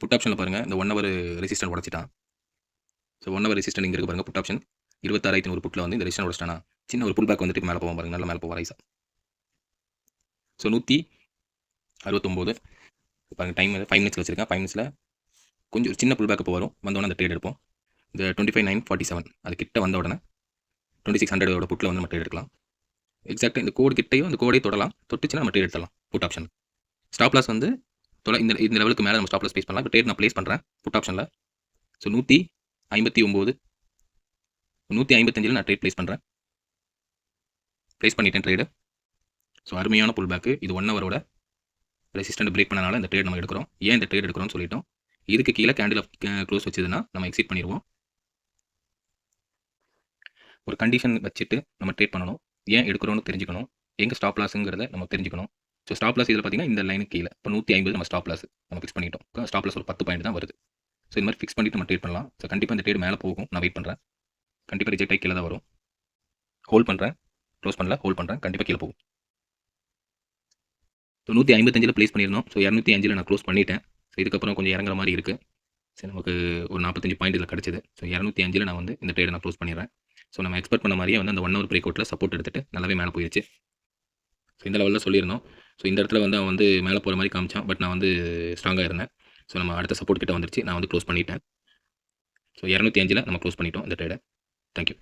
Put ஆப்ஷனில் பாருங்கள், இந்த 1 ஹவர் ரெசிஸ்டன்ட் உடச்சிட்டான். ஸோ 1 ஹவர் ரெசிஸ்டன்ட் இங்கே இருக்குது பாருங்கள். புட் ஆப்ஷன் 26,100 புட்டில் வந்து இந்த ரெசிஸ்டன்ட் உடச்சிட்டானா சின்ன ஒரு புல் பேக் வந்துட்டு மேலே போவோம் பாருங்கள், நல்லா மேலே போவோம் ரைஸாக. ஸோ 169 பாருங்கள், டைம் 5 மினிட்ஸில் வச்சிருக்கேன். 5 மினிட்ஸில் கொஞ்சம் சின்ன புல் பேக் வரும், வந்தோடனே அந்த ட்ரேட் எடுப்போம். இந்த 25,947 அது கிட்ட வந்த உடனே 2600 புட்டில் வந்து நம்ம ட்ரேட் எடுக்கலாம். எக்ஸாக்டாக இந்த கோடு கிட்டையும் அந்த கோடே தொடலாம், தொட்டுச்சுன்னா நம்ம ட்ரேட் எடுத்துடலாம். புட் ஆப்ஷன் ஸ்டாப் லாஸ் வந்து இந்த லெவலுக்கு மேலே நம்ம ஸ்டாப் லாஸ் ப்ளேஸ் பண்ணலாம். இப்போ ட்ரேட் நான் ப்ளேஸ் பண்ணுறேன் புட் ஆப்ஷனில். ஸோ 159 155 நான் ட்ரேட் ப்ளேஸ் பண்ணுறேன். ப்ளேஸ் பண்ணிட்டேன் ட்ரேடு. ஸோ அருமையான புல் பேக்கு. இது 1 ஹவரோட ரெசிஸ்டன்ட் பிரேக் பண்ணனால இந்த ட்ரேட் நம்ம எடுக்கிறோம். ஏன் இந்த ட்ரேட் எடுக்கிறோம்னு சொல்லிட்டோம். இதுக்கு கீழே கேண்டில் க்ளோஸ் வச்சதுன்னா நம்ம எக்ஸிட் பண்ணிடுவோம். ஒரு கண்டிஷன் வச்சுட்டு நம்ம ட்ரேட் பண்ணணும். ஏன் எடுக்கிறோன்னு தெரிஞ்சுக்கணும். எங்கே ஸ்டாப் லாஸுங்கிறத நம்ம தெரிஞ்சுக்கணும். ஸோ ஸ்டாப் லாஸ் இதில் பார்த்தீங்கன்னா இந்த லைனுக்கு கீழே இப்போ 150 நம்ம ஸ்டாப் லாஸ் நம்ம ஃபிக்ஸ் பண்ணிட்டோம். ஸ்டாப் லாஸ் ஒரு 10 பாயிண்ட் தான் வருது. ஸோ இந்த மாதிரி ஃபிக்ஸ் பண்ணிட்டு நம்ம ட்ரேட் பண்ணலாம். ஸோ கண்டிப்பாக இந்த ட்ரேட் மேலே போகும். நான் வெயிட் பண்ணுறேன். கண்டிப்பாக ரிஜெக்ட் ஆகி கீழே தான் வரும். ஹோல்ட் பண்ணுறேன், க்ளோஸ் பண்ணல, ஹோல்ட் பண்ணுறேன், கண்டிப்பாக கீழே போகும். ஸோ 155 ப்ளேஸ் பண்ணியிருந்தோம். ஸோ 205 நான் க்ளோஸ் பண்ணிட்டேன். ஸோ இதுக்கப்புறம் கொஞ்சம் இறங்குற மாதிரி இருக்குது. சரி, நமக்கு ஒரு 45 பாயிண்ட் இதில் கிடச்சிது. ஸோ 205 நான் வந்து இந்த ட்ரேடை நான் க்ளோஸ் பண்ணிடுறேன். ஸோ நம்ம எக்ஸ்பெக்ட் பண்ண மாதிரியே வந்து அந்த 1 ஹவர் பிரேக் அவுட்டில் சப்போர்ட் எடுத்துகிட்டு நல்லாவே மேலே போயிடுச்சு. ஸோ இந்த லெவலில் சொல்லியிருந்தோம். ஸோ இந்த இடத்துல வந்து அவன் வந்து மேலே போகிற மாதிரி காமிச்சான். பட் நான் வந்து ஸ்ட்ராங்காக இருந்தேன். ஸோ நம்ம அடுத்த சப்போர்ட் கிட்ட வந்துருச்சு. நான் வந்து க்ளோஸ் பண்ணிட்டேன். ஸோ 205 நம்ம க்ளோஸ் பண்ணிட்டோம் இந்த ட்ரேடை. தேங்க்யூ.